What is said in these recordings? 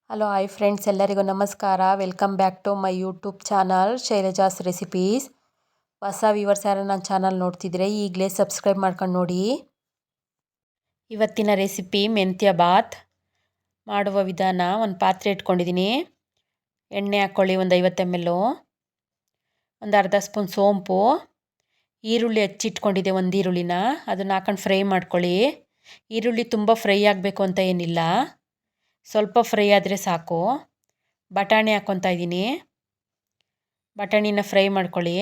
Hello hi friends, ಎಲ್ಲರಿಗೂ ನಮಸ್ಕಾರ. Welcome back to my YouTube channel Shailaja's recipes. ಹೊಸ viewers ಯಾರು ನನ್ನ ಚಾನಲ್ ನೋಡ್ತಿದ್ರೆ ಈಗಲೇ ಸಬ್ಸ್ಕ್ರೈಬ್ ಮಾಡ್ಕೊಂಡು ನೋಡಿ. ಇವತ್ತಿನ ರೆಸಿಪಿ ಮೆಂತ್ಯ ಬಾತ್. ಮಾಡುವ ವಿಧಾನ: ಒಂದು ಪಾತ್ರೆ ಇಟ್ಕೊಂಡಿದ್ದೀನಿ. ಎಣ್ಣೆ ಹಾಕ್ಕೊಳ್ಳಿ, ಒಂದು 50 ml. ಒಂದು ಅರ್ಧ ಸ್ಪೂನ್ ಸೋಂಪು, ಈರುಳ್ಳಿ ಹಚ್ಚಿಟ್ಕೊಂಡಿದ್ದೆ ಒಂದು ಈರುಳ್ಳಿನ, ಅದನ್ನು ಹಾಕೊಂಡು ಫ್ರೈ ಮಾಡ್ಕೊಳ್ಳಿ. ಈರುಳ್ಳಿ ತುಂಬ ಫ್ರೈ ಆಗಬೇಕು ಅಂತ ಏನಿಲ್ಲ, ಸ್ವಲ್ಪ ಫ್ರೈ ಆದರೆ ಸಾಕು. ಬಟಾಣಿ ಹಾಕ್ಕೊತಾ ಇದ್ದೀನಿ. ಬಟಾಣಿನ ಫ್ರೈ ಮಾಡ್ಕೊಳ್ಳಿ.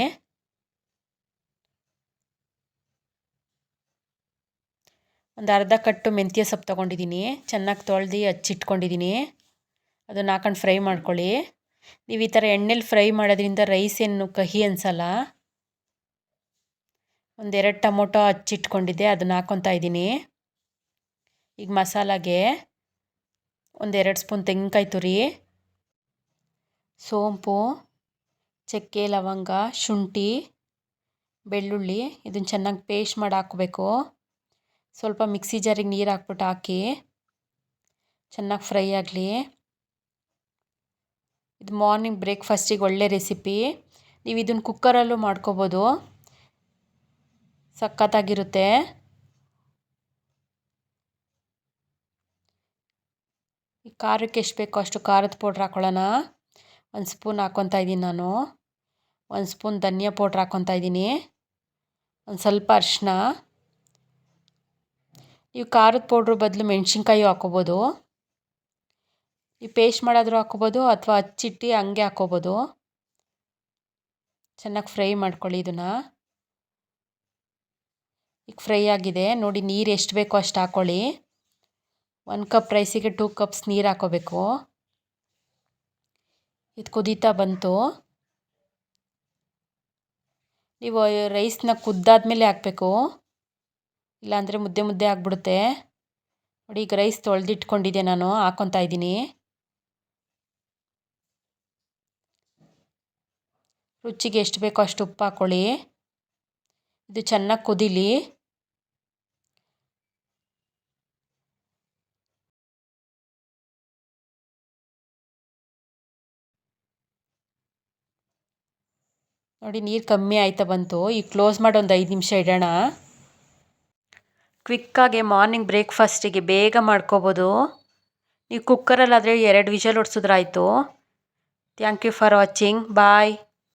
ಒಂದು ಅರ್ಧ ಕಟ್ಟು ಮೆಂತ್ಯ ಸೊಪ್ಪು ತೊಗೊಂಡಿದ್ದೀನಿ, ಚೆನ್ನಾಗಿ ತೊಳೆದು ಹಚ್ಚಿಟ್ಕೊಂಡಿದ್ದೀನಿ. ಅದನ್ನು ಹಾಕೊಂಡು ಫ್ರೈ ಮಾಡ್ಕೊಳ್ಳಿ. ನೀವು ಈ ಥರ ಎಣ್ಣೆಲಿ ಫ್ರೈ ಮಾಡೋದ್ರಿಂದ ರೈಸ್ ಏನು ಕಹಿ ಅನಿಸಲ್ಲ. ಒಂದೆರಡು ಟೊಮೊಟೊ ಹಚ್ಚಿಟ್ಕೊಂಡಿದ್ದೆ, ಅದನ್ನು ಹಾಕ್ಕೊತಾ ಇದ್ದೀನಿ. ಈಗ ಮಸಾಲಾಗೆ ಒಂದೆರಡು ಸ್ಪೂನ್ ತೆಂಗಿನಕಾಯಿ ತುರಿ, ಸೋಂಪು, ಚಕ್ಕೆ, ಲವಂಗ, ಶುಂಠಿ, ಬೆಳ್ಳುಳ್ಳಿ, ಇದನ್ನು ಚೆನ್ನಾಗಿ ಪೇಸ್ಟ್ ಮಾಡಿ ಹಾಕಬೇಕು. ಸ್ವಲ್ಪ ಮಿಕ್ಸಿ ಜಾರಿಗೆ ನೀರು ಹಾಕ್ಬಿಟ್ಟು ಹಾಕಿ ಚೆನ್ನಾಗಿ ಫ್ರೈ ಆಗಲಿ. ಇದು ಮಾರ್ನಿಂಗ್ ಬ್ರೇಕ್ಫಾಸ್ಟಿಗೆ ಒಳ್ಳೆ ರೆಸಿಪಿ. ನೀವು ಇದನ್ನು ಕುಕ್ಕರಲ್ಲೂ ಮಾಡ್ಕೋಬೋದು, ಸಖತ್ತಾಗಿರುತ್ತೆ. ಈ ಖಾರಕ್ಕೆ ಎಷ್ಟು ಬೇಕೋ ಅಷ್ಟು ಖಾರದ ಪೌಡ್ರ್ ಹಾಕ್ಕೊಳ್ಳೋಣ. 1 ಸ್ಪೂನ್ ಹಾಕ್ಕೊತಾ ಇದ್ದೀನಿ ನಾನು. 1 ಸ್ಪೂನ್ ಧನಿಯಾ ಪೌಡ್ರ್ ಹಾಕ್ಕೊತಾ ಇದ್ದೀನಿ. ಒಂದು ಸ್ವಲ್ಪ ಅರಿಶಿನ. ನೀವು ಖಾರದ ಪೌಡ್ರ್ ಬದಲು ಮೆಣಸಿನ್ಕಾಯಿ ಹಾಕ್ಕೋಬೋದು. ಈ ಪೇಸ್ಟ್ ಮಾಡಾದರೂ ಹಾಕ್ಕೋಬೋದು ಅಥವಾ ಹಚ್ಚಿಟ್ಟು ಹಂಗೆ ಹಾಕ್ಕೋಬೋದು. ಚೆನ್ನಾಗಿ ಫ್ರೈ ಮಾಡ್ಕೊಳ್ಳಿ ಇದನ್ನು. ಈಗ ಫ್ರೈ ಆಗಿದೆ ನೋಡಿ. ನೀರು ಎಷ್ಟು ಬೇಕೋ ಅಷ್ಟು ಹಾಕ್ಕೊಳ್ಳಿ. 1 ಕಪ್ ರೈಸಿಗೆ 2 ಕಪ್ಸ್ ನೀರು ಹಾಕ್ಕೋಬೇಕು. ಇದು ಕುದೀತಾ ಬಂತು. ನೀವು ರೈಸ್ನ ಕುದ್ದಾದ್ಮೇಲೆ ಹಾಕಬೇಕು, ಇಲ್ಲಾಂದರೆ ಮುದ್ದೆ ಮುದ್ದೆ ಆಗಿಬಿಡುತ್ತೆ. ನೋಡಿ, ಈಗ ರೈಸ್ ತೊಳೆದಿಟ್ಕೊಂಡಿದ್ದೆ ನಾನು, ಹಾಕ್ಕೊತಾ ಇದ್ದೀನಿ. ರುಚಿಗೆ ಎಷ್ಟು ಬೇಕೋ ಅಷ್ಟು ಉಪ್ಪು ಹಾಕ್ಕೊಳ್ಳಿ. ಇದು ಚೆನ್ನಾಗಿ ಕುದೀಲಿ. ನೋಡಿ, ನೀರು ಕಮ್ಮಿ ಆಯ್ತಾ ಬಂತು. ಈಗ ಕ್ಲೋಸ್ ಮಾಡಿ ಒಂದು 5 ನಿಮಿಷ ಇಡೋಣ. ಕ್ವಿಕ್ಕಾಗಿ ಮಾರ್ನಿಂಗ್ ಬ್ರೇಕ್ಫಾಸ್ಟಿಗೆ ಬೇಗ ಮಾಡ್ಕೋಬೋದು. ನೀವು ಕುಕ್ಕರಲ್ಲಾದರೆ 2 ವಿಷಲ್ ಹೊಡ್ಸಿದ್ರಾಯ್ತು. Thank you for watching. Bye.